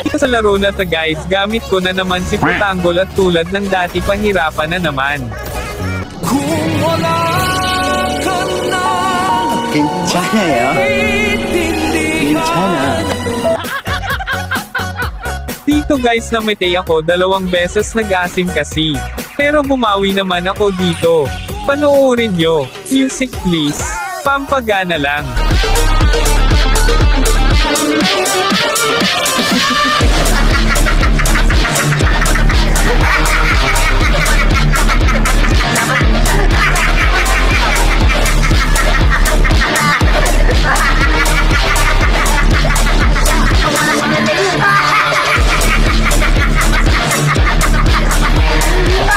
Dito sa laro na to guys, gamit ko na naman si Putanggol at tulad ng dati pahirapan na naman. Kung wala ka na, 괜찮아요. 괜찮아. Dito guys namitay ako 2 beses nag-asim kasi. Pero bumawi naman ako dito. Panoorin nyo. Music please. Pampagana lang.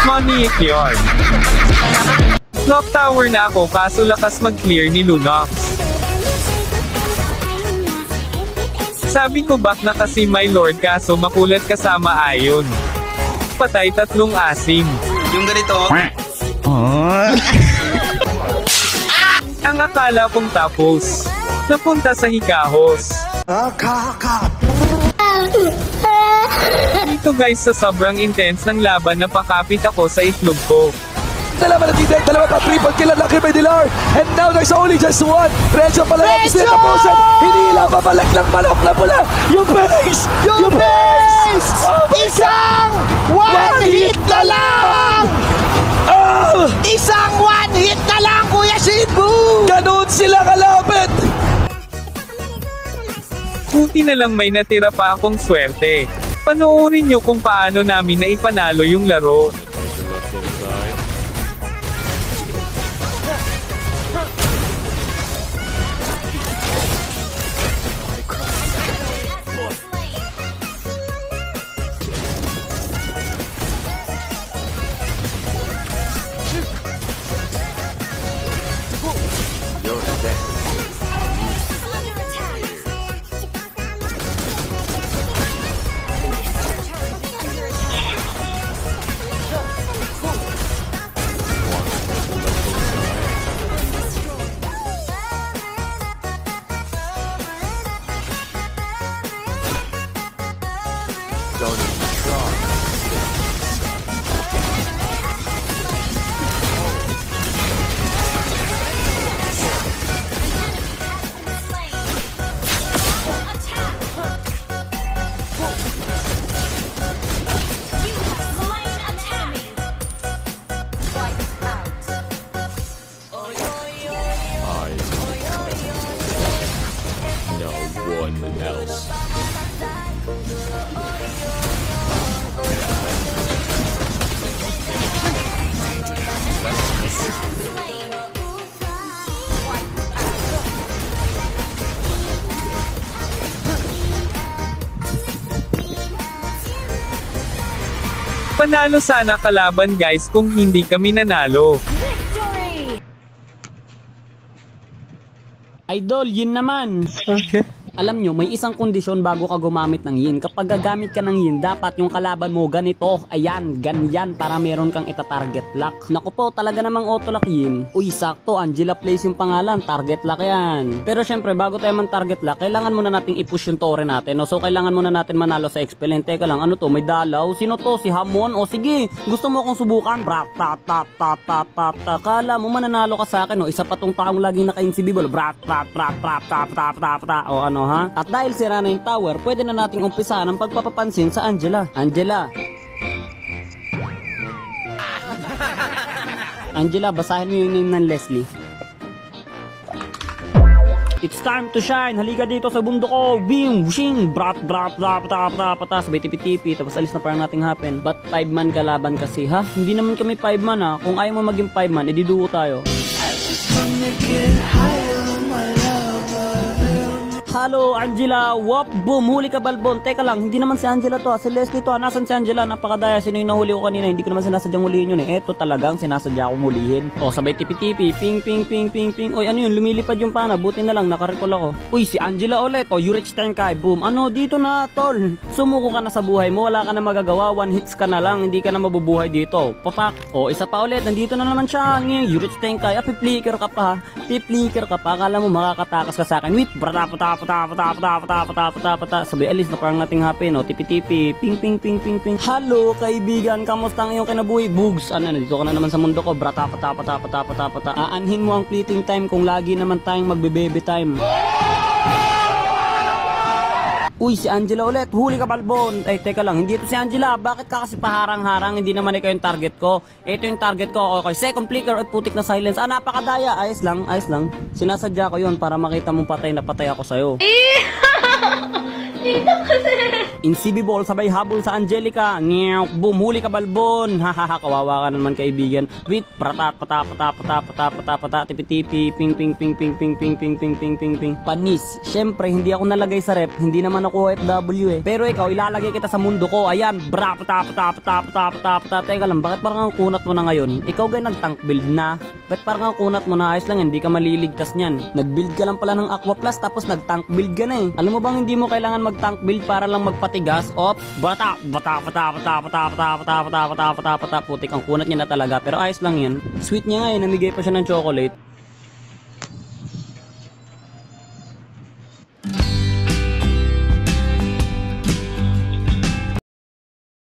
Money yun. Clock tower na ako kaso lakas mag-clear ni Lunox. Sabi ko back na kasi my lord kaso makulat kasama ayon. Patay 3 asim. Yung ganito. Ang akala kong tapos. Napunta sa hikahos. Dito guys sa sobrang intense ng laban napakapit ako sa itlog ko. dalawa na titik, dalawa pa triple kill ang Lucky Dilar. And now there's only just one. Renzo pala lang sila tapusan. Hinila pa balik ng manok na pula. Yung base! Yung base! Isang one hit na lang! Isang one hit na lang, Kuya Sidbu! Ganun sila kalapit! Buti na lang may natira pa akong swerte. Panoorin nyo kung paano namin naipanalo yung laro. Panalo sana kalaban guys kung hindi kami nanalo. Idol, yun naman. Okay. Alam nyo, may isang kondisyon bago ka gumamit ng yin. Kapag gagamit ka ng yin, dapat yung kalaban mo ganito, ayan, ganyan, para meron kang ita-target lock. Naku po, talaga namang auto-lock yin. Uy, sakto, Angela Place yung pangalan, target lock yan. Pero syempre, bago tayo man target lock, kailangan muna nating i-push yung tore natin. No? So, kailangan muna natin manalo sa expel. Teka lang, ano to, may dalaw? Sino to? Si Hamon? O sige, gusto mo akong subukan? Brat, tap, tap, tap, tap, tap, tap. Kala mo mananalo ka sa akin, no? Isa pa tong taong laging naka-invisibol. Brat, tap, tap, tap, tap, tap, tap, tap. O ano, ha? At dahil sira na yung tower, pwede na nating umpisa ng pagpapapansin sa Angela. Angela, basahin mo yung name ng Leslie. It's time to shine. Halika dito sa bundok ko. Bing, wishing, brat, brat, brat, brat, brat, patas, sabay tipi-tipi. Tapos alis na parang nating happen. But 5 man kalaban kasi, ha? Hindi naman kami 5 man, ha? Kung ayaw mo maging 5 man, edi duo tayo. Hello, Angela. Wop, boom. Huli ka, Balbon. Teka lang, hindi naman si Angela to. Si Leslie to. Nasaan si Angela? Napakadaya. Sino yung nahuli ko kanina? Hindi ko naman sinasadyang hulihin yun eh. Eto talagang sinasadya akong hulihin. O, sabay tipi-tipi. Ping, ping, ping, ping, ping. Oy, ano yun? Lumilipad yung pana. Buti na lang. Nakarecall ako. Uy, si Angela ulit. O, Yurich Tenkay. Boom. Ano? Dito na, tol. Sumuko ka na sa buhay mo. Wala ka na magagawa. 1 hits ka na lang. Hindi ka na mabubuhay dito. Papak. O, isa pa ulit. Nandito na naman siya. Yurich Tenkay. Piplikir ka pa ha. Piplikir ka pa. Akala mo makakatakas ka sa akin. Wait. Bratapatap. Sabi, alis na parang nating happy, no? Tipi-tipi, ping, ping, ping, ping, ping. Hello, kaibigan, kamusta ang iyong kinabuhi? Bugs, ano, dito ka na naman sa mundo ko, aanhin mo ang fleeting time kung lagi naman tayong magbe-baby time. Uy, si Angela ulit. Huli ka, Balbon. Ay, teka lang. Hindi ito si Angela. Bakit ka kasi paharang-harang? Hindi naman ikaw yung target ko. Ito yung target ko. Okay, second flicker at putik na silence. Ah, napakadaya. Ayos lang, ayos lang. Sinasadya ko yun para makita mong patay na patay ako sa'yo. Insibibol, sabay habol sa Angelica. Boom, huli ka, Balbon. Hahaha, kawawa ka naman, kaibigan. Wait, pata, tipi-tipi, ping, ping, ping, ping, ping, ping, ping, ping, ping, ping, ping. Panis. Syempre, hindi ako nalagay sa rep. Hindi naman ako OFW eh. Pero ikaw, ilalagay kita sa mundo ko. Ayan, Teka lang, bakit parang ang kunat mo na ngayon? Ikaw gay nag-tank build na. Bakit parang ang kunat mo na? Ayos lang, hindi ka maliligtas niyan. Nag-build ka lang pala ng Aqua Plus, tapos nag-tank build ka na eh. Alam mo bang hindi mo kailangan mag-tank build para lang magpatigas? Op, putik ang kunat niya na talaga. Pero ayos lang yan. Sweet niya nga eh, namigay pa siya ng chocolate.